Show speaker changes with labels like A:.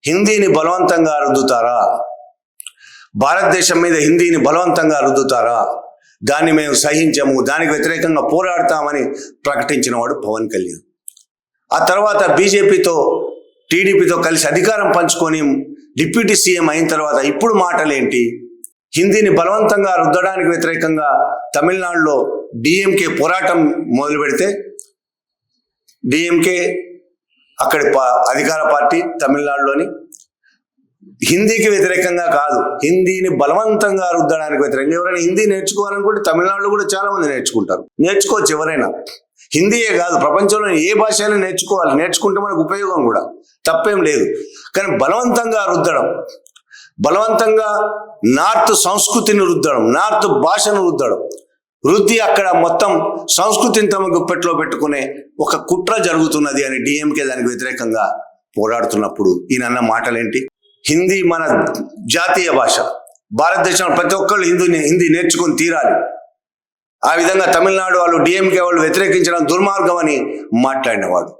A: హిందీని బలవంతంగా రుద్దుతారా? భారతదేశం మీద హిందీని బలవంతంగా రుద్దుతారా? దాన్ని మేము సహించము, దానికి వ్యతిరేకంగా పోరాడతామని ప్రకటించిన వాడు పవన్ కళ్యాణ్. ఆ తర్వాత బీజేపీతో టీడీపీతో కలిసి అధికారం పంచుకొని డిప్యూటీ సీఎం అయిన తర్వాత ఇప్పుడు మాటలేంటి? హిందీని బలవంతంగా రుద్దడానికి వ్యతిరేకంగా తమిళనాడులో డిఎంకే పోరాటం మొదలు పెడితే డిఎంకే అక్కడి అధికార పార్టీ తమిళనాడులోని హిందీకి వ్యతిరేకంగా కాదు, హిందీని బలవంతంగా రుద్దడానికి వ్యతిరేకంగా. ఎవరైనా హిందీ నేర్చుకోవాలనుకుంటే తమిళనాడులో కూడా చాలా మంది నేర్చుకుంటారు, నేర్చుకోవచ్చు ఎవరైనా. హిందీయే కాదు, ప్రపంచంలో ఏ భాష అయినా నేర్చుకోవాలి, నేర్చుకుంటే మనకు ఉపయోగం కూడా, తప్పేం లేదు. కానీ బలవంతంగా రుద్దడం, బలవంతంగా నార్త్ సంస్కృతిని రుద్దడం, నార్త్ భాషను రుద్ది అక్కడ మొత్తం సంస్కృతిని తమ గుప్పెట్లో పెట్టుకునే ఒక కుట్ర జరుగుతున్నది అని డిఎంకే దానికి వ్యతిరేకంగా పోరాడుతున్నప్పుడు ఈయన మాటలేంటి? హిందీ మన జాతీయ భాష, భారతదేశంలో ప్రతి ఒక్కళ్ళు హిందీ నేర్చుకుని తీరాలి. ఆ విధంగా తమిళనాడు వాళ్ళు డిఎంకే వాళ్ళు వ్యతిరేకించడం దుర్మార్గం అని మాట్లాడినవాడు.